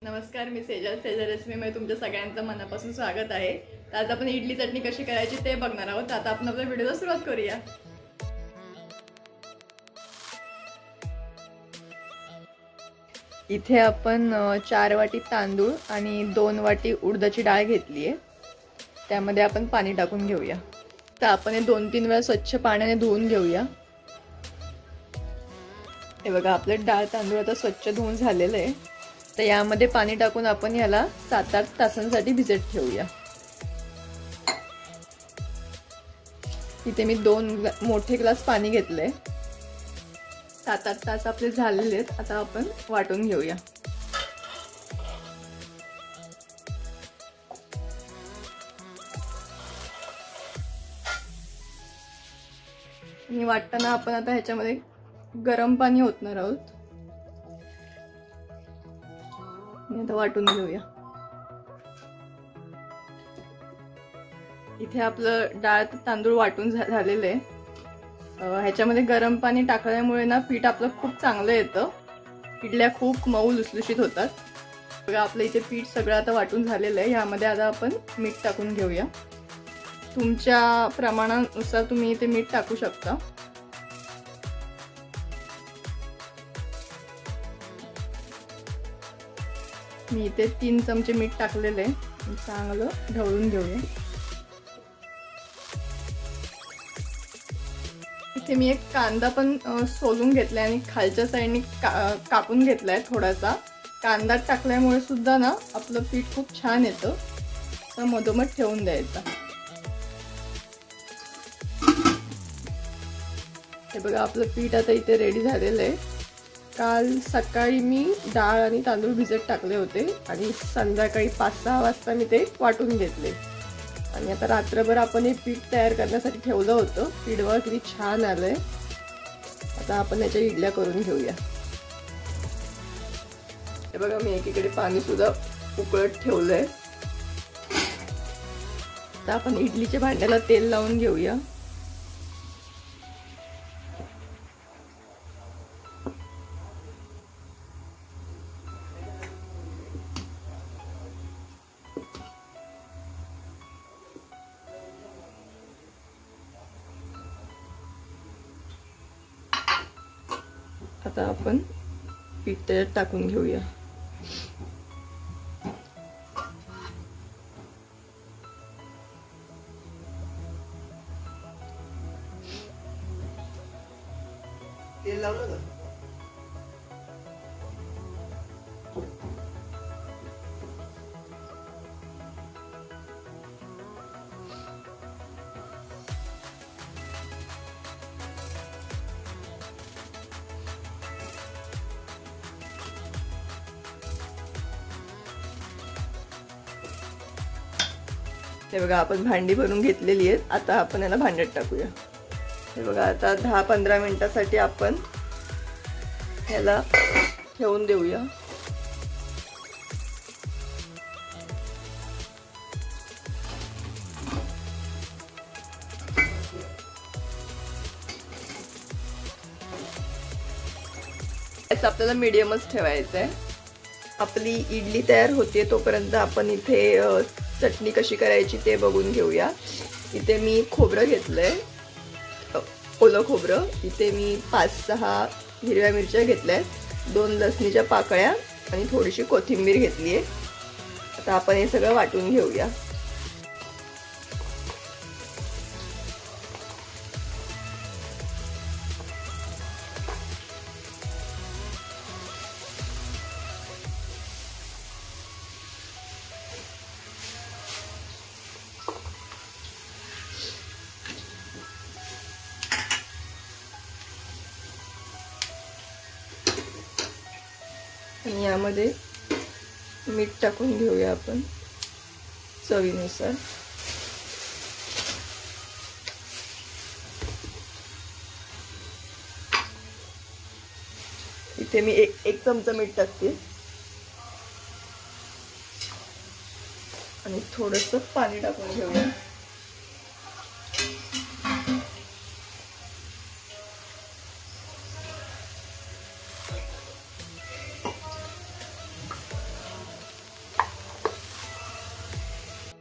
नमस्कार, मी सेजल रेसिपीमध्ये तुमच्या सगळ्यांचं मनापासून स्वागत आहे। तर आज आपण इडली चटणी कशी करायची ते बघणार आहोत। आता आपण आपल्या व्हिडिओला सुरुवात करूया। इथे आपण 4 वाटी तांदूळ आणि 2 वाटी उडदाची डाळ घेतली आहे। त्यामध्ये आपण पाणी टाकून घेऊया। तर आपण हे 2-3 वेळा स्वच्छ पाण्याने धुवून घेऊया। हे बघा, आपले डाळ तांदूळ आता स्वच्छ धुवून झालेले आहे। तर यामध्ये पाणी टाकून आपण याला 7-8 तासांसाठी भिजत ठेवूया। इथे मी 2 मोठे ग्लास पाणी घेतले। 7-8 तास आपले झालेले आहेत। आता आपण वाटून घेऊया। आणि वाटताना आपण आता ह्याच्यामध्ये गरम पाणी ओतणार आहोत। आता वाटून घेऊया। इथे आपलं डाळ तांदूळ वाटून झालेले आहे। ह्याच्यामध्ये गरम पाणी टाकल्यामुळे ना पीठ आपलं खूप चांगलं येतं। इडल्या खूप मऊ लुसलुशीत होतात। बघा, आपलं इथे पीठ सगळं आता वाटून झालेलं आहे। यामध्ये आता आपण मीठ टाकून घेऊया। तुमच्या प्रमाणानुसार तुम्ही इथे मीठ टाकू शकता। मी इथे 3 चमचे मीठ टाकलेले आहे। चांगलं ढवळून घेऊया। इथे मी एक कांदा पण सोलून घेतलाय आणि खालच्या साईडने कापून घेतलाय। थोडासा कांदा टाकल्यामुळे सुद्धा ना आपलं पीठ खूप छान येतं। तर मधोमध ठेवून द्यायचा। हे बघा, आपलं पीठ आता इथे रेडी झालेलं आहे। काल सकाळी मी डाळ आणि तांदूळ भिजत टाकले होते आणि संध्याकाळी 5-6 वाजता मी ते वाटून घेतले। आणि आता रात्रभर आपण हे पीठ तयार करण्यासाठी ठेवलं होतं। पीठ बघा किती छान आलंय। आता आपण याच्या इडल्या करून घेऊया। हे बघा, मी एकीकडे पाणी सुद्धा उकळत ठेवलंय। आता आपण इडलीच्या भांड्याला तेल लावून घेऊया। आता आपण पीठ त्याच्यात टाकून घेऊया। तेल लावलं का? हे बघा, आपण भांडी भरून घेतलेली आहेत। आता आपण याला भांड्यात टाकूया। हे बघा, आता 10-15 मिनिटांसाठी आपण याला ठेवून देऊया। असं आपल्याला मीडियमच ठेवायचं आहे। आपली इडली तयार होते तोपर्यंत आपण इथे चटणी कशी करायची ते बघून घेऊया। इथे मी खोबरं घेतलंय, ओलं खोबरं। इथे मी 5-6 हिरव्या मिरच्या घेतल्यात, 2 लसणीच्या पाकळ्या आणि थोडीशी कोथिंबीर घेतली आहे। आता आपण हे सगळं वाटून घेऊया। आणि यामध्ये मीठ टाकून घेऊया आपण चवीनुसार। इथे मी एक चमचा मीठ टाकते आणि थोडंसं पाणी टाकून घेऊया।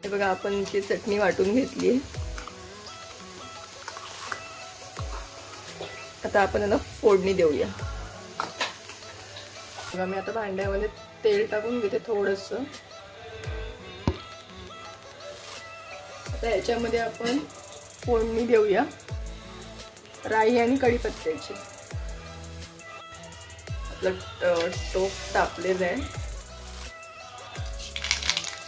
हे बघा आपण इथे चटणी वाटून घेतली आहे. आता आपण याला फोडणी देऊया. बघा मी आता भांड्यामध्ये तेल टाकून घेते थोडंसं. आता याच्यामध्ये आपण फोडणी देऊया राई आणि कढीपत्त्याची. आपलं टोप तापलेलं आहे.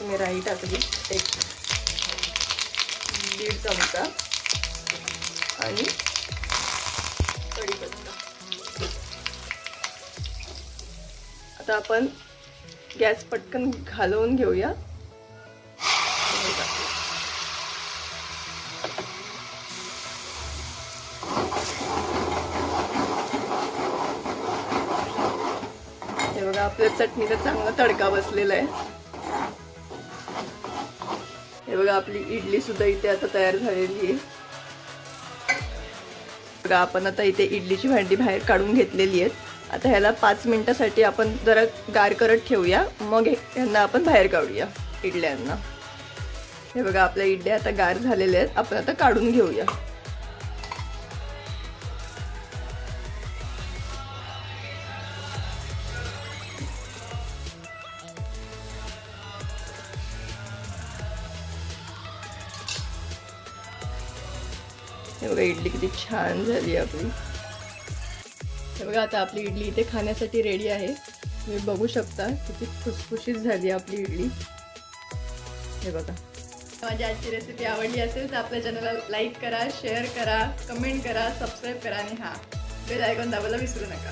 मी राई टाकली 1-1.5 चमचा आणि कढीपत्ता. आता आपण गॅस पटकन घालवून घेऊया. हे बघा आपल्या चटणीला चांगला तडका बसलेला आहे. हे बघा आपली इडली सुद्धा इथे आता तयार झालेली आहे. बघा आपण आता इथे इडलीची भांडी बाहेर काढून घेतलेली आहेत. आता ह्याला 5 मिनिटासाठी आपण जरा गार करत ठेवूया. मग ह्यांना आपण बाहेर काढूया इडल्यांना. हे बघा आपल्या इडल्या आता गार झालेल्या आहेत. आपण आता काढून घेऊया. हे बघा इडली किती छान झाली आपली. हे बघा आता आपली इडली इथे खाण्यासाठी रेडी आहे. तुम्ही बघू शकता किती खुसखुशीत झाली आपली इडली. हे बघा. माझी आजची रेसिपी आवडली असेल तर आपल्या चॅनलला लाईक करा, शेअर करा, कमेंट करा, सबस्क्राईब करा आणि बेल आयकॉन दाबायला विसरू नका.